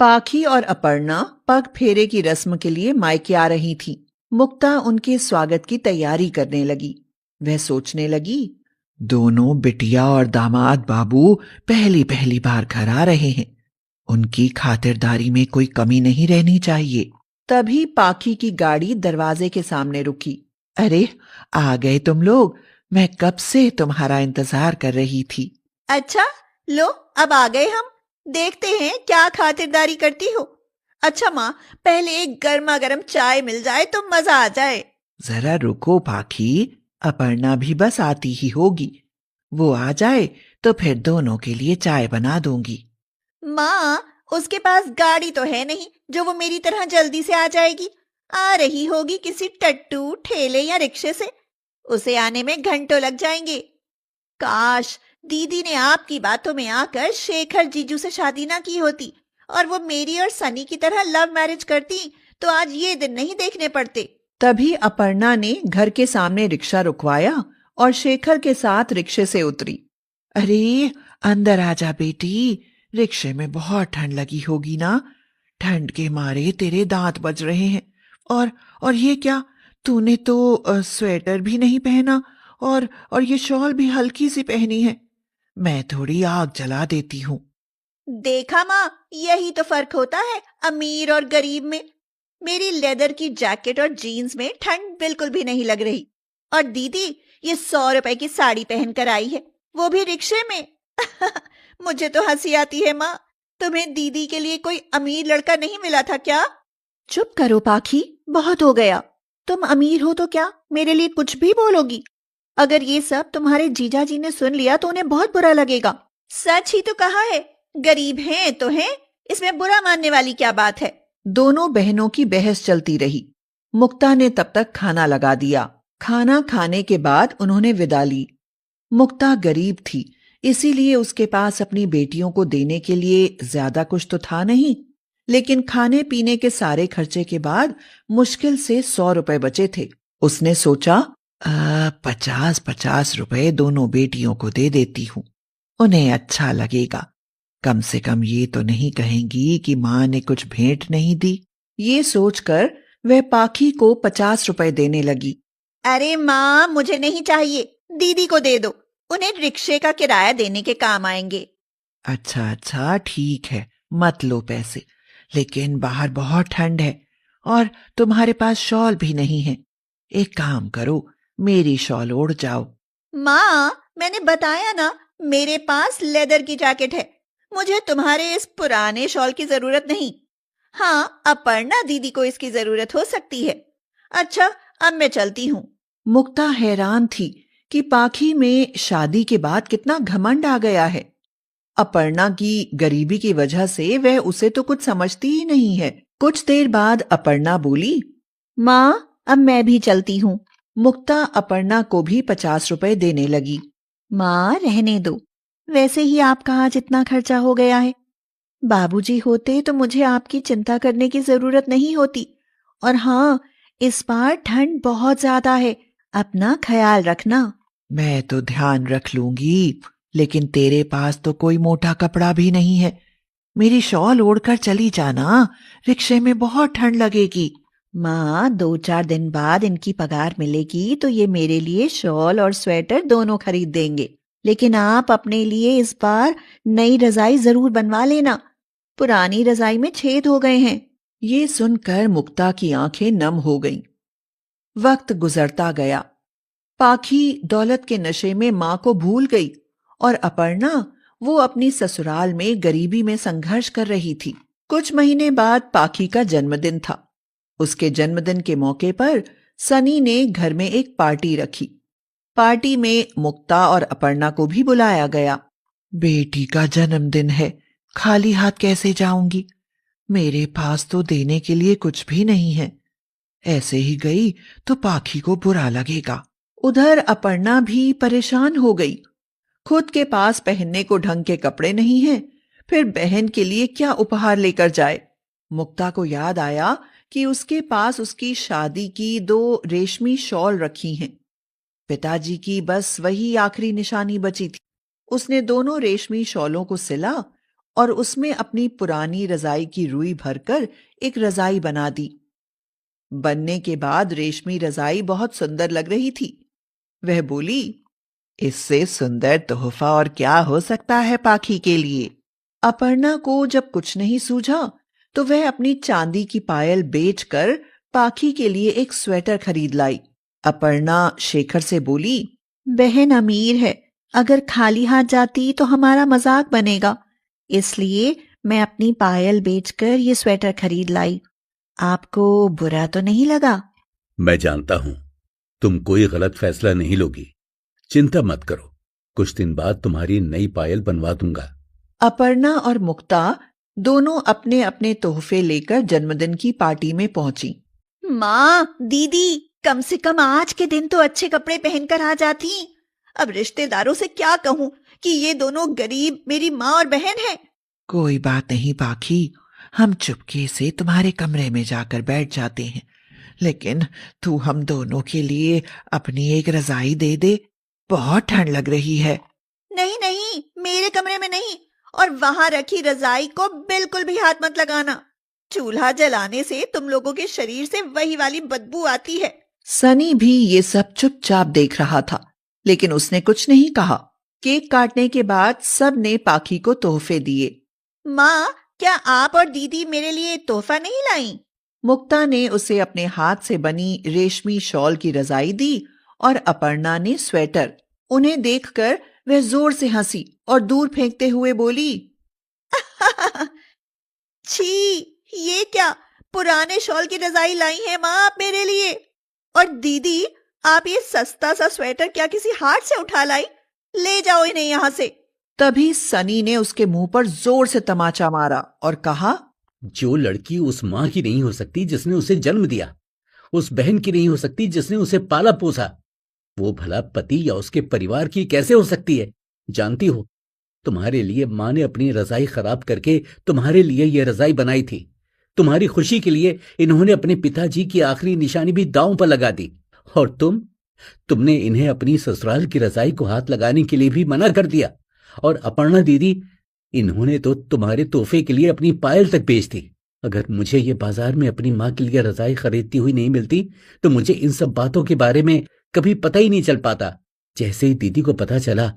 पाखी और अपर्णा पग फेरे की रस्म के लिए मायके आ रही थीं। मुक्ता उनके स्वागत की तैयारी करने लगी। वह सोचने लगी, दोनों बिटिया और दामाद बाबू पहली पहली बार घर आ रहे हैं, उनकी खातिरदारी में कोई कमी नहीं रहनी चाहिए। तभी पाखी की गाड़ी दरवाजे के सामने रुकी। अरे, आ गए तुम लोग, मैं कब से तुम्हारा इंतजार कर रही थी। अच्छा, लो अब आ गए हम। देखते हैं क्या खातिरदारी करती हो। अच्छा माँ, पहले एक गर्मा गर्म चाय मिल जाए तो मजा आ जाए। जरा रुको पाखी, अपर्णा भी बस आती ही होगी। वो आ जाए तो फिर दोनों के लिए चाय बना दूंगी। माँ, उसके पास गाड़ी तो है नहीं जो वो मेरी तरह जल्दी से आ जाएगी। आ रही होगी किसी टट्टू, ठेले या रिक्शे से। उसे आने में घंटों लग जाएंगे। काश दीदी ने आपकी बातों में आकर शेखर जीजू से शादी ना की होती और वो मेरी और सनी की तरह लव मैरिज करती, तो आज ये दिन नहीं देखने पड़ते। तभी अपर्णा ने घर के सामने रिक्शा रुकवाया और शेखर के साथ रिक्शे से उतरी। अरे, अंदर आजा बेटी, रिक्शे में बहुत ठंड लगी होगी ना। ठंड के मारे तेरे दांत बज रहे हैं। और ये क्या, तूने तो स्वेटर भी नहीं पहना और ये शॉल भी हल्की सी पहनी है। मैं थोड़ी आग जला देती हूँ। देखा माँ, यही तो फर्क होता है अमीर और गरीब में। मेरी लेदर की जैकेट और जीन्स में ठंड बिल्कुल भी नहीं लग रही। और दीदी ये 100 रुपए की साड़ी पहन कर आई है, वो भी रिक्शे में। मुझे तो हंसी आती है माँ। तुम्हें दीदी के लिए कोई अमीर लड़का नहीं मिला था क्या? चुप करो पाखी, बहुत हो गया। तुम अमीर हो तो क्या मेरे लिए कुछ भी बोलोगी? अगर ये सब तुम्हारे जीजा जी ने सुन लिया तो उन्हें बहुत बुरा लगेगा। सच ही तो कहा है, गरीब हैं तो हैं, इसमें बुरा मानने वाली क्या बात है। दोनों बहनों की बहस चलती रही। मुक्ता ने तब तक खाना लगा दिया। खाना खाने के बाद उन्होंने विदा ली। मुक्ता गरीब थी, इसीलिए उसके पास अपनी बेटियों को देने के लिए ज्यादा कुछ तो था नहीं, लेकिन खाने पीने के सारे खर्चे के बाद मुश्किल से 100 रुपए बचे थे। उसने सोचा, 50-50 रुपए दोनों बेटियों को दे देती हूँ, उन्हें अच्छा लगेगा। कम से कम ये तो नहीं कहेंगी कि माँ ने कुछ भेंट नहीं दी। ये सोचकर वह पाखी को 50 रुपए देने लगी। अरे माँ, मुझे नहीं चाहिए, दीदी को दे दो, उन्हें रिक्शे का किराया देने के काम आएंगे। अच्छा अच्छा, ठीक है, मत लो पैसे, लेकिन बाहर बहुत ठंड है और तुम्हारे पास शॉल भी नहीं है। एक काम करो, मेरी शॉल ओढ़ जाओ। माँ, मैंने बताया ना, मेरे पास लेदर की जैकेट है। मुझे तुम्हारे इस पुराने शॉल की जरूरत नहीं। हाँ, अपर्णा दीदी को इसकी जरूरत हो सकती है। अच्छा, अब मैं चलती हूँ। मुक्ता हैरान थी कि पाखी में शादी के बाद कितना घमंड आ गया है। अपर्णा की गरीबी की वजह से वह उसे तो कुछ समझती ही नहीं है। कुछ देर बाद अपर्णा बोली, माँ, अब मैं भी चलती हूँ। मुक्ता अपर्णा को भी 50 रुपए देने लगी। माँ, रहने दो, वैसे ही आपका आज इतना खर्चा हो गया है। बाबूजी होते तो मुझे आपकी चिंता करने की जरूरत नहीं होती। और हाँ, इस बार ठंड बहुत ज्यादा है, अपना ख्याल रखना। मैं तो ध्यान रख लूंगी, लेकिन तेरे पास तो कोई मोटा कपड़ा भी नहीं है। मेरी शॉल ओढ़कर चली जाना, रिक्शे में बहुत ठंड लगेगी। माँ, 2-4 दिन बाद इनकी पगार मिलेगी तो ये मेरे लिए शॉल और स्वेटर दोनों खरीद देंगे। लेकिन आप अपने लिए इस बार नई रजाई जरूर बनवा लेना, पुरानी रजाई में छेद हो गए हैं। ये सुनकर मुक्ता की आंखें नम हो गईं। वक्त गुजरता गया। पाखी दौलत के नशे में मां को भूल गई और अपर्णा, वो अपनी ससुराल में गरीबी में संघर्ष कर रही थी। कुछ महीने बाद पाखी का जन्मदिन था। उसके जन्मदिन के मौके पर सनी ने घर में एक पार्टी रखी। पार्टी में मुक्ता और अपर्णा को भी बुलाया गया। बेटी का जन्मदिन है, खाली हाथ कैसे जाऊंगी? मेरे पास तो देने के लिए कुछ भी नहीं है। ऐसे ही गई तो पाखी को बुरा लगेगा। उधर अपर्णा भी परेशान हो गई। खुद के पास पहनने को ढंग के कपड़े नहीं हैं, फिर बहन के लिए क्या उपहार लेकर जाए। मुक्ता को याद आया कि उसके पास उसकी शादी की 2 रेशमी शॉल रखी हैं। पिताजी की बस वही आखिरी निशानी बची थी। उसने दोनों रेशमी शॉलों को सिला और उसमें अपनी पुरानी रजाई की रुई भरकर एक रजाई बना दी। बनने के बाद रेशमी रजाई बहुत सुंदर लग रही थी। वह बोली, इससे सुंदर तोहफा और क्या हो सकता है पाखी के लिए। अपर्णा को जब कुछ नहीं सूझा तो वह अपनी चांदी की पायल बेचकर पाखी के लिए एक स्वेटर खरीद लाई। अपर्णा शेखर से बोली, बहन अमीर है, अगर खाली हाथ जाती तो हमारा मजाक बनेगा, इसलिए मैं अपनी पायल बेचकर ये स्वेटर खरीद लाई। आपको बुरा तो नहीं लगा? मैं जानता हूं तुम कोई गलत फैसला नहीं लोगी। चिंता मत करो, कुछ दिन बाद तुम्हारी नई पायल बनवा दूंगा। अपर्णा और मुक्ता दोनों अपने अपने तोहफे लेकर जन्मदिन की पार्टी में पहुंची। माँ, दीदी, कम से कम आज के दिन तो अच्छे कपड़े पहनकर आ जाती। अब रिश्तेदारों से क्या कहूँ कि ये दोनों गरीब मेरी माँ और बहन है। कोई बात नहीं पाखी, हम चुपके से तुम्हारे कमरे में जाकर बैठ जाते हैं, लेकिन तू हम दोनों के लिए अपनी एक रजाई दे दे, बहुत ठंड लग रही है। नहीं नहीं, मेरे कमरे में नहीं, और वहां रखी रजाई को बिल्कुल भी हाथ मत लगाना। चूल्हा जलाने से तुम लोगों के शरीर से वही वाली बदबू आती है। सनी भी ये सब चुपचाप देख रहा था, लेकिन उसने कुछ नहीं कहा। केक काटने के बाद सब ने पाखी को तोहफे दिए। माँ, क्या आप और दीदी मेरे लिए तोहफा नहीं लाई? मुक्ता ने उसे अपने हाथ से बनी रेशमी शॉल की रजाई दी और अपर्णा ने स्वेटर। उन्हें देखकर वह जोर से हंसी और दूर फेंकते हुए बोली, छी, ये क्या पुराने शॉल की रजाई लाई है माँ आप मेरे लिए? और दीदी, आप ये सस्ता सा स्वेटर क्या किसी हाट से उठा लाई? ले जाओ इन्हें यहाँ से। तभी सनी ने उसके मुंह पर जोर से तमाचा मारा और कहा, जो लड़की उस मां की नहीं हो सकती जिसने उसे जन्म दिया, उस बहन की नहीं हो सकती जिसने उसे पाला पोसा, वो भला पति या उसके परिवार की कैसे हो सकती है? जानती हो, तुम्हारे लिए मां ने अपनी रजाई खराब करके तुम्हारे लिए यह रजाई बनाई थी। तुम्हारी खुशी के लिए इन्होंने अपने पिताजी की आखिरी निशानी भी दांव पर लगा दी, और तुमने इन्हें अपनी ससुराल की रजाई को हाथ लगाने के लिए भी मना कर दिया। और अपर्णा दीदी, इन्होंने तो तुम्हारे तोहफे के लिए अपनी पायल तक बेच दी। अगर मुझे ये बाजार में अपनी मां के लिए रजाई खरीदती हुई नहीं मिलती तो मुझे इन सब बातों के बारे में कभी पता ही नहीं चल पाता। जैसे ही दीदी को पता चला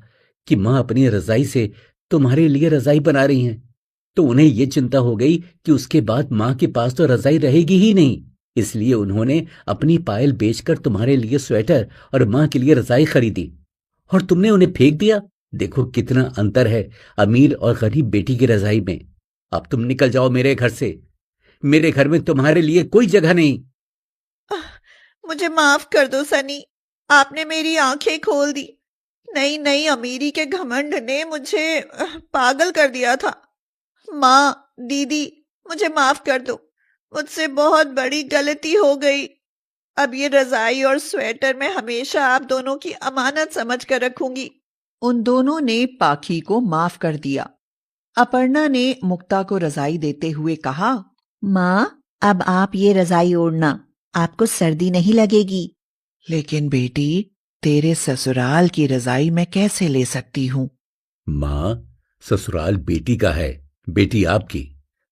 कि मां अपनी रजाई से तुम्हारे लिए रजाई बना रही हैं, तो उन्हें यह चिंता हो गई कि उसके बाद मां के पास तो रजाई रहेगी ही नहीं। इसलिए उन्होंने अपनी पायल बेचकर तुम्हारे लिए स्वेटर और मां के लिए रजाई खरीदी, और तुमने उन्हें फेंक दिया। देखो कितना अंतर है अमीर और गरीब बेटी की रजाई में। अब तुम निकल जाओ मेरे घर से, मेरे घर में तुम्हारे लिए कोई जगह नहीं। मुझे माफ कर दो सनी, आपने मेरी आंखें खोल दी। नई नई अमीरी के घमंड ने मुझे पागल कर दिया था। माँ, दीदी, मुझे माफ कर दो, मुझसे बहुत बड़ी गलती हो गई। अब ये रजाई और स्वेटर मैं हमेशा आप दोनों की अमानत समझ कर रखूंगी। उन दोनों ने पाखी को माफ कर दिया। अपर्णा ने मुक्ता को रजाई देते हुए कहा, माँ, अब आप ये रजाई ओढ़ना, आपको सर्दी नहीं लगेगी। लेकिन बेटी, तेरे ससुराल की रजाई मैं कैसे ले सकती हूँ? मां, ससुराल बेटी का है, बेटी आपकी,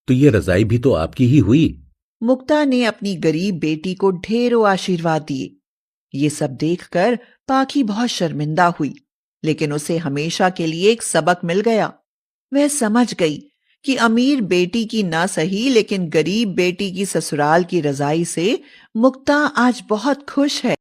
तो ये रजाई भी तो आपकी ही हुई। मुक्ता ने अपनी गरीब बेटी को ढेरों आशीर्वाद दिए। ये सब देखकर पाखी बहुत शर्मिंदा हुई, लेकिन उसे हमेशा के लिए एक सबक मिल गया। वह समझ गई कि अमीर बेटी की ना सही, लेकिन गरीब बेटी की ससुराल की रजाई से मुक्ता आज बहुत खुश है।